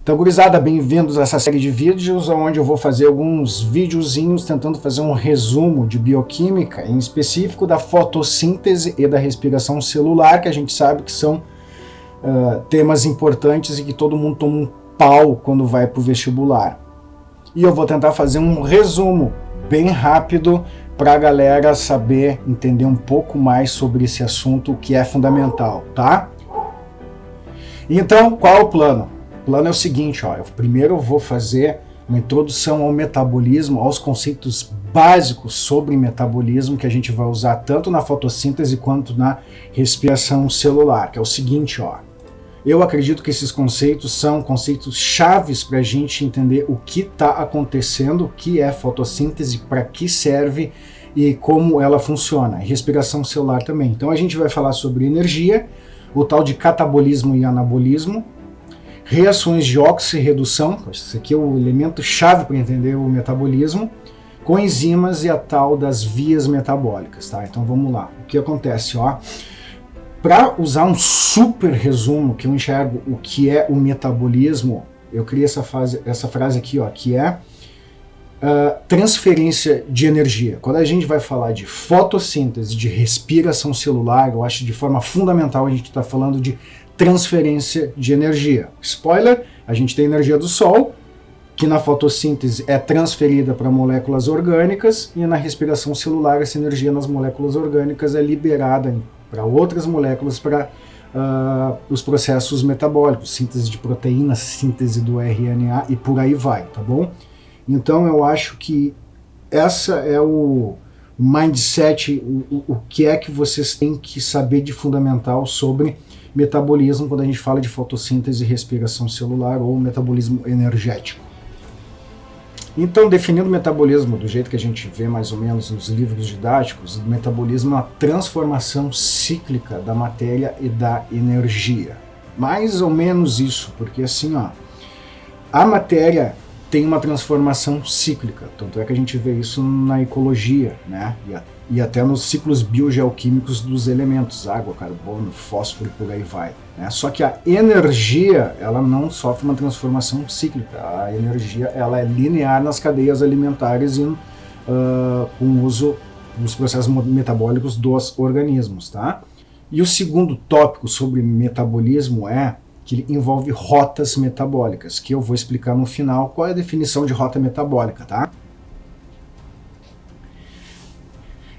Então, gurizada, bem-vindos a essa série de vídeos onde eu vou fazer alguns videozinhos tentando fazer um resumo de bioquímica, em específico da fotossíntese e da respiração celular, que a gente sabe que são temas importantes e que todo mundo toma um pau quando vai para o vestibular. E eu vou tentar fazer um resumo bem rápido para a galera saber, entender um pouco mais sobre esse assunto que é fundamental, tá? Então, qual é o plano? O plano é o seguinte, ó, primeiro eu vou fazer uma introdução ao metabolismo, aos conceitos básicos sobre metabolismo que a gente vai usar tanto na fotossíntese quanto na respiração celular, que é o seguinte, ó. Eu acredito que esses conceitos são conceitos chaves para a gente entender o que está acontecendo, o que é fotossíntese, para que serve e como ela funciona. Respiração celular também. Então a gente vai falar sobre energia, o tal de catabolismo e anabolismo, reações de oxirredução, esse aqui é o elemento chave para entender o metabolismo, coenzimas e a tal das vias metabólicas, tá? Então vamos lá. O que acontece, ó? Para usar um super resumo que eu enxergo o que é o metabolismo, eu criei essa frase aqui, ó, que é transferência de energia. Quando a gente vai falar de fotossíntese, de respiração celular, eu acho de forma fundamental a gente está falando de transferência de energia. Spoiler, a gente tem energia do Sol, que na fotossíntese é transferida para moléculas orgânicas, e na respiração celular essa energia nas moléculas orgânicas é liberada para outras moléculas para os processos metabólicos, síntese de proteína, síntese do RNA e por aí vai, tá bom? Então eu acho que essa é o mindset, o que é que vocês têm que saber de fundamental sobre metabolismo quando a gente fala de fotossíntese e respiração celular ou metabolismo energético. Então, definindo o metabolismo do jeito que a gente vê mais ou menos nos livros didáticos, o metabolismo é uma transformação cíclica da matéria e da energia. Mais ou menos isso, porque assim, ó, a matéria tem uma transformação cíclica, tanto é que a gente vê isso na ecologia, né? E até nos ciclos biogeoquímicos dos elementos, água, carbono, fósforo e por aí vai, né? Só que a energia, ela não sofre uma transformação cíclica, a energia ela é linear nas cadeias alimentares e com o uso dos processos metabólicos dos organismos, tá? E o segundo tópico sobre metabolismo é que ele envolve rotas metabólicas, que eu vou explicar no final qual é a definição de rota metabólica, tá?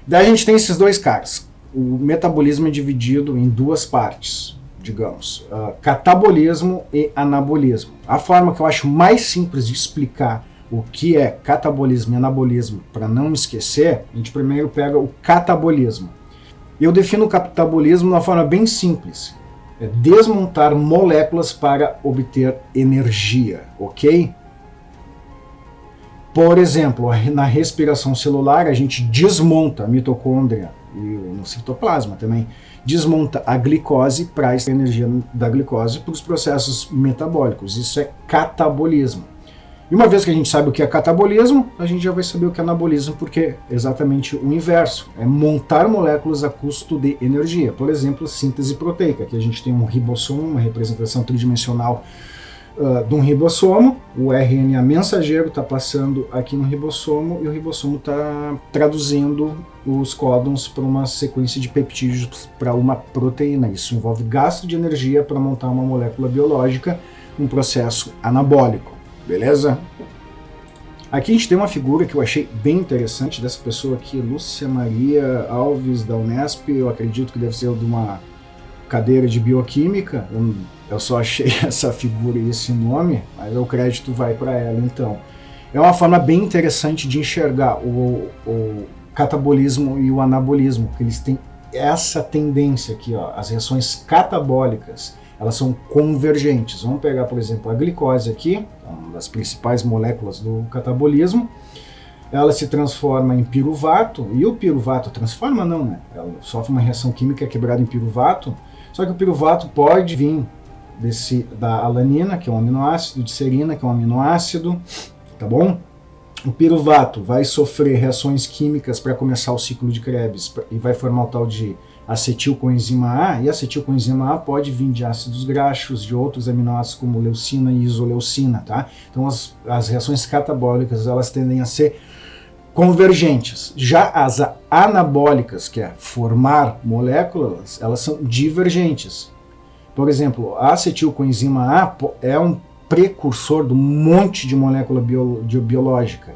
Daí a gente tem esses dois caras. O metabolismo é dividido em duas partes, digamos, catabolismo e anabolismo. A forma que eu acho mais simples de explicar o que é catabolismo e anabolismo, para não me esquecer, a gente primeiro pega o catabolismo. Eu defino o catabolismo de uma forma bem simples. É desmontar moléculas para obter energia, ok? Por exemplo, na respiração celular a gente desmonta a mitocôndria e no citoplasma também, desmonta a glicose para extrair energia da glicose para os processos metabólicos. Isso é catabolismo. E uma vez que a gente sabe o que é catabolismo, a gente já vai saber o que é anabolismo, porque é exatamente o inverso. É montar moléculas a custo de energia. Por exemplo, síntese proteica, que a gente tem um ribossomo, uma representação tridimensional de um ribossomo, o RNA mensageiro está passando aqui no ribossomo e o ribossomo está traduzindo os códons para uma sequência de peptídeos para uma proteína. Isso envolve gasto de energia para montar uma molécula biológica, um processo anabólico, beleza? Aqui a gente tem uma figura que eu achei bem interessante dessa pessoa aqui, Lúcia Maria Alves da Unesp, eu acredito que deve ser de uma cadeira de bioquímica, eu só achei essa figura e esse nome, mas o crédito vai para ela então. É uma forma bem interessante de enxergar o catabolismo e o anabolismo, que eles têm essa tendência aqui, ó, as reações catabólicas, elas são convergentes. Vamos pegar, por exemplo, a glicose aqui, uma das principais moléculas do catabolismo, ela se transforma em piruvato, e o piruvato transforma não, né? Ela sofre uma reação química quebrada em piruvato, só que o piruvato pode vir da alanina, que é um aminoácido, de serina, que é um aminoácido, tá bom? O piruvato vai sofrer reações químicas para começar o ciclo de Krebs e vai formar o tal de acetilcoenzima A, e a acetilcoenzima A pode vir de ácidos graxos, de outros aminoácidos como leucina e isoleucina, tá? Então as reações catabólicas, elas tendem a ser convergentes. Já as anabólicas, que é formar moléculas, elas são divergentes. Por exemplo, a acetilcoenzima A é um precursor de um monte de molécula biológica.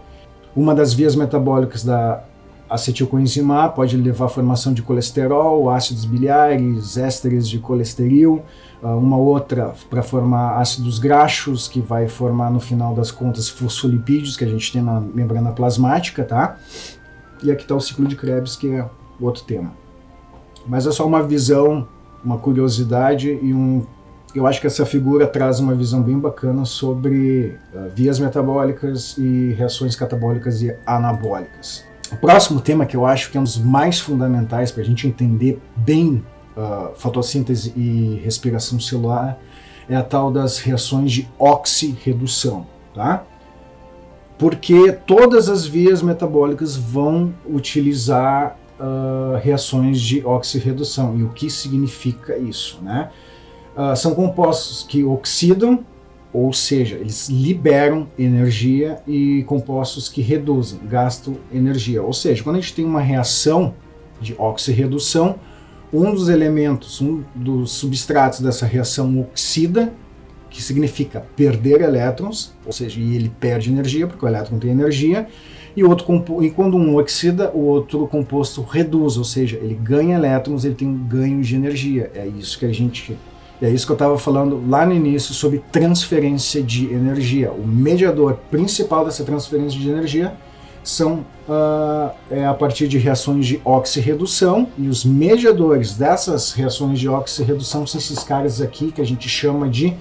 Uma das vias metabólicas da acetilcoenzima A pode levar à formação de colesterol, ácidos biliares, ésteres de colesterol, uma outra para formar ácidos graxos, que vai formar no final das contas fosfolipídios, que a gente tem na membrana plasmática, tá? E aqui está o ciclo de Krebs, que é outro tema. Mas é só uma visão, uma curiosidade e eu acho que essa figura traz uma visão bem bacana sobre vias metabólicas e reações catabólicas e anabólicas. O próximo tema, que eu acho que é um dos mais fundamentais para a gente entender bem fotossíntese e respiração celular, é a tal das reações de oxirredução, tá? Porque todas as vias metabólicas vão utilizar reações de oxirredução. E o que significa isso, né? São compostos que oxidam, ou seja, eles liberam energia, e compostos que reduzem, gastam energia. Ou seja, quando a gente tem uma reação de oxirredução, um dos elementos, um dos substratos dessa reação oxida, que significa perder elétrons, ou seja, e ele perde energia, porque o elétron tem energia, e quando um oxida, o outro composto reduz, ou seja, ele ganha elétrons, ele tem um ganho de energia. É isso que eu estava falando lá no início sobre transferência de energia. O mediador principal dessa transferência de energia é a partir de reações de oxirredução, e os mediadores dessas reações de oxirredução são esses caras aqui que a gente chama de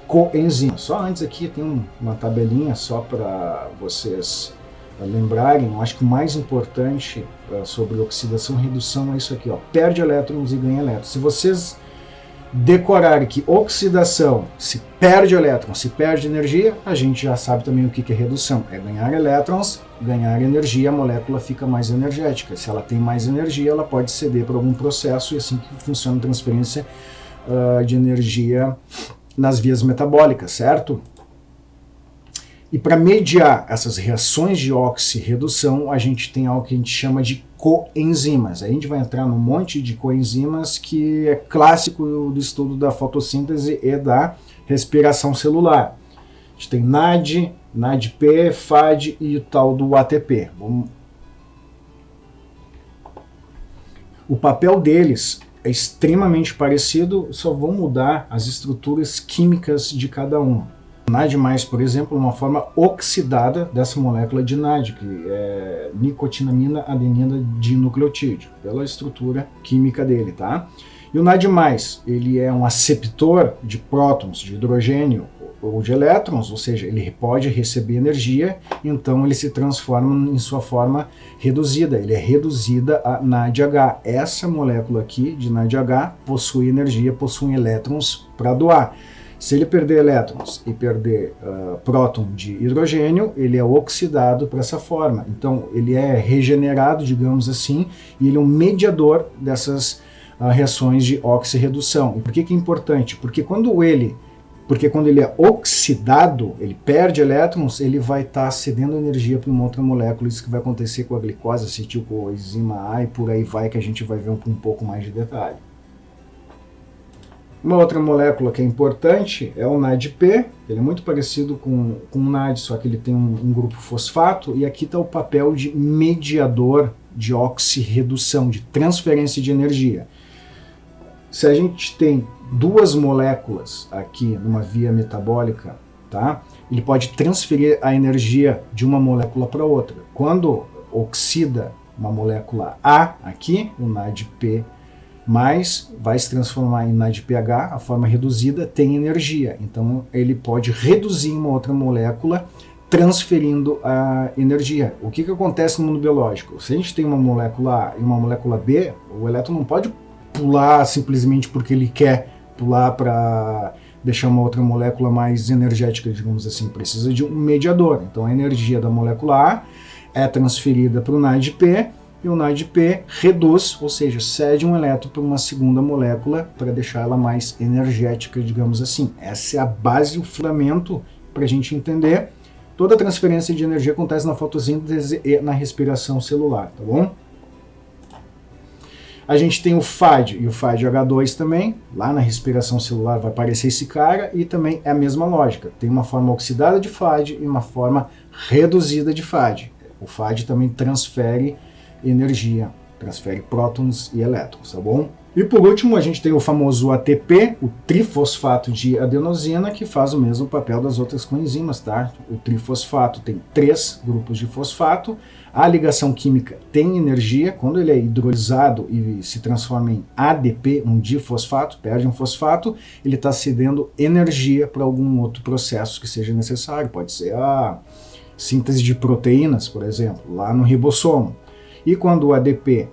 coenzimas. Só antes aqui tem uma tabelinha só para vocês lembrarem. Eu acho que o mais importante sobre oxidação e redução é isso aqui, ó, perde elétrons e ganha elétrons. Se vocês decorar que oxidação, se perde elétron, se perde energia, a gente já sabe também o que é redução. É ganhar elétrons, ganhar energia, a molécula fica mais energética. Se ela tem mais energia, ela pode ceder para algum processo, e assim que funciona a transferência de energia nas vias metabólicas, certo? E para mediar essas reações de oxirredução, a gente tem algo que a gente chama de coenzimas. Aí a gente vai entrar num monte de coenzimas que é clássico do estudo da fotossíntese e da respiração celular. A gente tem NAD, NADP, FAD e o tal do ATP. O papel deles é extremamente parecido, só vão mudar as estruturas químicas de cada um. NAD+, por exemplo, é uma forma oxidada dessa molécula de NAD, que é nicotinamina adenina dinucleotídeo, pela estrutura química dele, tá? E o NAD+, ele é um aceptor de prótons, de hidrogênio ou de elétrons, ou seja, ele pode receber energia, então ele se transforma em sua forma reduzida, ele é reduzida a NADH. Essa molécula aqui, de NADH, possui energia, possui elétrons para doar. Se ele perder elétrons e perder próton de hidrogênio, ele é oxidado para essa forma. Então, ele é regenerado, digamos assim, e ele é um mediador dessas reações de oxirredução. E por que é importante? Porque quando ele é oxidado, ele perde elétrons, ele vai estar cedendo energia para uma outra molécula. Isso que vai acontecer com a glicose, acetilcoenzima A e por aí vai, que a gente vai ver com um pouco mais de detalhe. Uma outra molécula que é importante é o NADP. Ele é muito parecido com o NAD, só que ele tem um grupo fosfato, e aqui está o papel de mediador de oxirredução, de transferência de energia. Se a gente tem duas moléculas aqui numa via metabólica, tá? Ele pode transferir a energia de uma molécula para outra. Quando oxida uma molécula A aqui, o NADP+, vai se transformar em NADPH, a forma reduzida tem energia. Então ele pode reduzir uma outra molécula transferindo a energia. O que acontece no mundo biológico? Se a gente tem uma molécula A e uma molécula B, o elétron não pode pular simplesmente porque ele quer pular para deixar uma outra molécula mais energética, digamos assim. Precisa de um mediador. Então a energia da molécula A é transferida para o NADP, e o NADP reduz, ou seja, cede um elétron para uma segunda molécula para deixar ela mais energética, digamos assim. Essa é a base, o fundamento para a gente entender. Toda a transferência de energia acontece na fotossíntese e na respiração celular, tá bom? A gente tem o FAD e o FADH2 também, lá na respiração celular vai aparecer esse cara, e também é a mesma lógica, tem uma forma oxidada de FAD e uma forma reduzida de FAD. O FAD também transfere energia, transfere prótons e elétrons, tá bom? E por último, a gente tem o famoso ATP, o trifosfato de adenosina, que faz o mesmo papel das outras coenzimas, tá? O trifosfato tem 3 grupos de fosfato, a ligação química tem energia, quando ele é hidrolisado e se transforma em ADP, um difosfato, perde um fosfato, ele está cedendo energia para algum outro processo que seja necessário, pode ser a síntese de proteínas, por exemplo, lá no ribossomo. E quando o ADP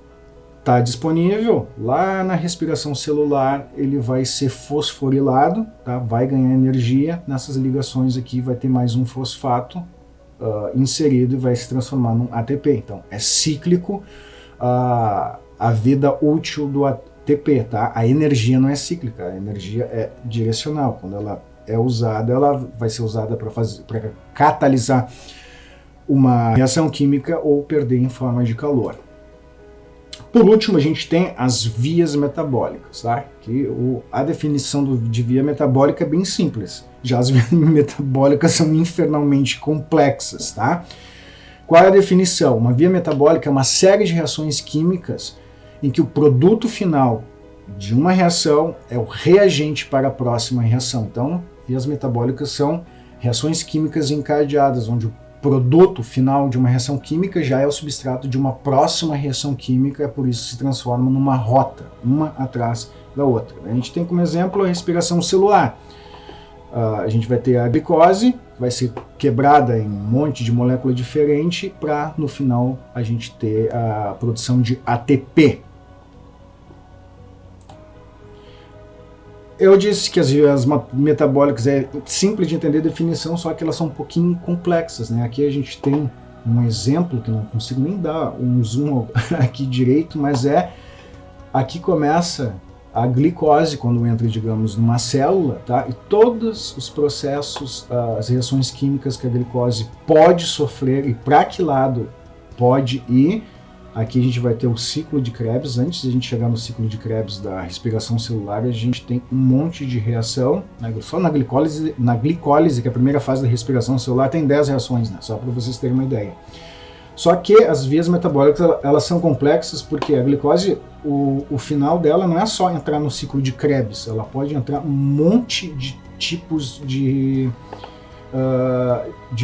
está disponível, lá na respiração celular ele vai ser fosforilado, tá? Vai ganhar energia, nessas ligações aqui vai ter mais um fosfato inserido e vai se transformar num ATP. Então é cíclico a vida útil do ATP, tá? A energia não é cíclica, a energia é direcional. Quando ela é usada, ela vai ser usada para catalisar uma reação química ou perder em forma de calor. Por último, a gente tem as vias metabólicas, tá? Que a definição de via metabólica é bem simples. Já as vias metabólicas são infernalmente complexas, tá? Qual é a definição? Uma via metabólica é uma série de reações químicas em que o produto final de uma reação é o reagente para a próxima reação. Então, vias metabólicas são reações químicas encadeadas, onde o produto final de uma reação química já é o substrato de uma próxima reação química, por isso se transforma numa rota, uma atrás da outra. A gente tem como exemplo a respiração celular. A gente vai ter a glicose, vai ser quebrada em um monte de molécula diferente para no final a gente ter a produção de ATP. Eu disse que as vias metabólicas é simples de entender a definição, só que elas são um pouquinho complexas, né? Aqui a gente tem um exemplo que não consigo nem dar um zoom aqui direito, mas aqui começa a glicose quando entra, digamos, numa célula, tá? E todos os processos, as reações químicas que a glicose pode sofrer e para que lado pode ir. Aqui a gente vai ter o ciclo de Krebs. Antes de a gente chegar no ciclo de Krebs da respiração celular, a gente tem um monte de reação. Só na glicólise, que é a primeira fase da respiração celular, tem 10 reações, né? Só para vocês terem uma ideia. Só que as vias metabólicas, elas são complexas porque a glicose, o final dela não é só entrar no ciclo de Krebs, ela pode entrar um monte de tipos de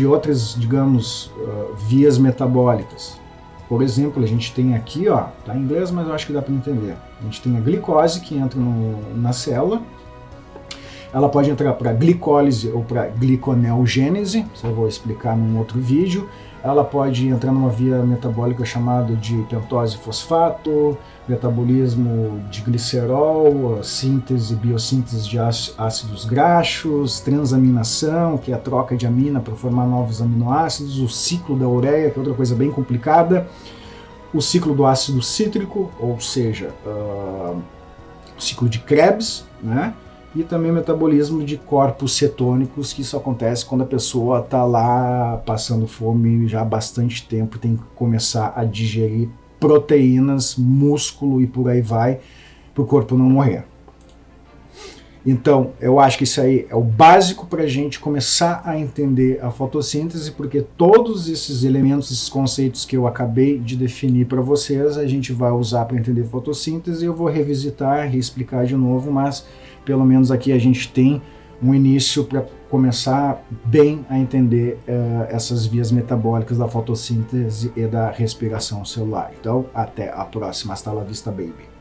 outras, digamos, vias metabólicas. Por exemplo, a gente tem aqui, ó, tá em inglês, mas eu acho que dá para entender. A gente tem a glicose que entra na célula. Ela pode entrar para glicólise ou para gliconeogênese, isso eu vou explicar num outro vídeo. Ela pode entrar numa via metabólica chamada de pentose-fosfato, metabolismo de glicerol, síntese, biossíntese de ácidos graxos, transaminação, que é a troca de amina para formar novos aminoácidos, o ciclo da ureia, que é outra coisa bem complicada, o ciclo do ácido cítrico, ou seja, o ciclo de Krebs, né? E também metabolismo de corpos cetônicos, que isso acontece quando a pessoa está lá passando fome já há bastante tempo, tem que começar a digerir proteínas, músculo e por aí vai, para o corpo não morrer. Então, eu acho que isso aí é o básico para a gente começar a entender a fotossíntese, porque todos esses elementos, esses conceitos que eu acabei de definir para vocês, a gente vai usar para entender fotossíntese. Eu vou revisitar, reexplicar de novo, mas pelo menos aqui a gente tem um início para começar bem a entender essas vias metabólicas da fotossíntese e da respiração celular. Então, até a próxima. Hasta la vista, baby.